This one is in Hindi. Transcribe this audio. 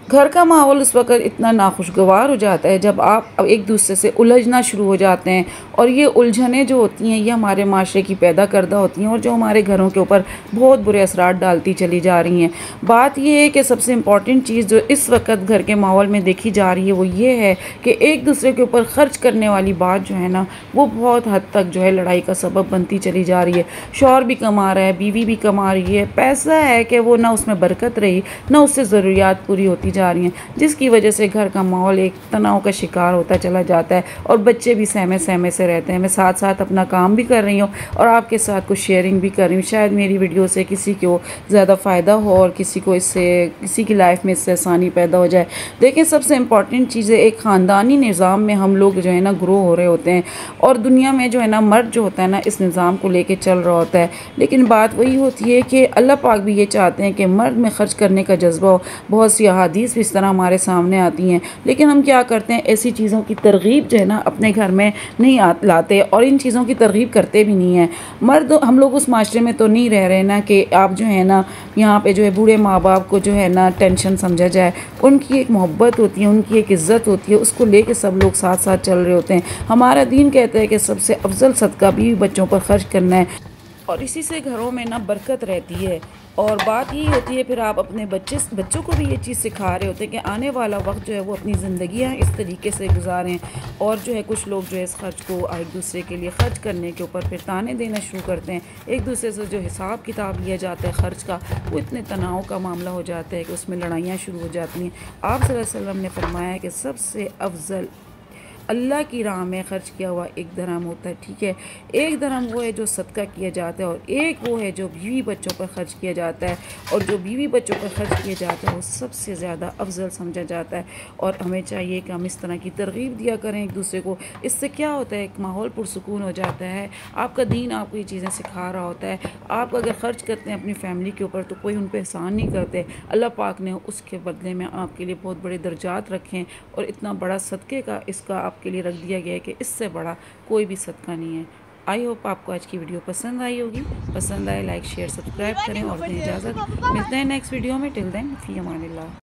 घर का माहौल उस वक़्त इतना नाखुशगवार हो जाता है जब आप अब एक दूसरे से उलझना शुरू हो जाते हैं, और ये उलझनें जो होती हैं ये हमारे माशरे की पैदा करदा होती हैं और जो हमारे घरों के ऊपर बहुत बुरे असरात डालती चली जा रही हैं। बात ये है कि सबसे इम्पॉर्टेंट चीज़ जो इस वक़्त घर के माहौल में देखी जा रही है वो ये है कि एक दूसरे के ऊपर ख़र्च करने वाली बात जो है ना, वो बहुत हद तक जो है लड़ाई का सबब बनती चली जा रही है। शौहर भी कमा रहा है, बीवी भी कमा रही है, पैसा है कि वो ना उसमें बरकत रही, ना उससे ज़रूरियात पूरी होती जा रही हैं, जिसकी वजह से घर का माहौल एक तनाव का शिकार होता चला जाता है और बच्चे भी सहमे सहमे से रहते हैं। मैं साथ साथ अपना काम भी कर रही हूँ और आपके साथ कुछ शेयरिंग भी कर रही हूँ। शायद मेरी वीडियो से किसी को ज़्यादा फ़ायदा हो और किसी को इससे किसी की लाइफ में इससे आसानी पैदा हो जाए। देखें, सबसे इम्पॉर्टेंट चीज़ है, एक ख़ानदानी निज़ाम में हम लोग जो है ना ग्रो हो रहे होते हैं और दुनिया में जो है ना मर्द जो होता है ना इस निज़ाम को लेके चल रहा होता है। लेकिन बात वही होती है कि अल्लाह पाक भी ये चाहते हैं कि मर्द में ख़र्च करने का जज्बा हो। बहुत सी अहादीस भी इस तरह हमारे सामने आती हैं, लेकिन हम क्या करते हैं, ऐसी चीज़ों की तरगीब जो है ना अपने घर में नहीं लाते और इन चीज़ों की तरगीब करते भी नहीं हैं। मर्द हम लोग उस माशरे में तो नहीं रह रहे ना कि आप जो है ना यहाँ पे जो है बूढ़े माँ बाप को जो है ना टेंशन समझा जाए। उनकी एक मोहब्बत होती है, उनकी एक इज़्ज़त होती है, उसको लेके सब लोग साथ साथ चल रहे होते हैं। हमारा दीन कहता है कि सबसे अफजल सदका बीवी बच्चों पर खर्च करना है और इसी से घरों में ना बरकत रहती है। और बात यही होती है, फिर आप अपने बच्चों को भी ये चीज़ सिखा रहे होते हैं कि आने वाला वक्त जो है वो अपनी ज़िंदगियाँ इस तरीके से गुजारें। और जो है कुछ लोग जो है इस खर्च को एक दूसरे के लिए खर्च करने के ऊपर फिर ताने देना शुरू करते हैं। एक दूसरे से जो हिसाब किताब लिया जाता है खर्च का, वो इतने तनाव का मामला हो जाता है कि उसमें लड़ाइयाँ शुरू हो जाती हैं। आप सल्लल्लाहु अलैहि वसल्लम ने फरमाया है कि सबसे अफजल अल्लाह की राह में ख़र्च किया हुआ एक दरहम होता है। ठीक है, एक दरहम वो है जो सदका किया जाता है और एक वो है जो बीवी बच्चों पर ख़र्च किया जाता है, और जो बीवी बच्चों पर ख़र्च किया जाता है वो सबसे ज़्यादा अफजल समझा जाता है। और हमें चाहिए कि हम इस तरह की तरगीब दिया करें एक दूसरे को। इससे क्या होता है, एक माहौल पुरसुकून हो जाता है। आपका दीन आपको ये चीज़ें सिखा रहा होता है। आप अगर ख़र्च करते हैं अपनी फैमिली के ऊपर तो कोई उन पर एहसान नहीं करते। अल्लाह पाक ने उसके बदले में आपके लिए बहुत बड़े दर्जात रखे हैं और इतना बड़ा सदक़े का इसका आपके लिए रख दिया गया है कि इससे बड़ा कोई भी सदका नहीं है। आई होप आपको आज की वीडियो पसंद आई होगी। पसंद आए लाइक शेयर सब्सक्राइब करें और दें इजाज़त। मिलते हैं नेक्स्ट वीडियो में। टिल देन फ़ी अमानिल्लाह।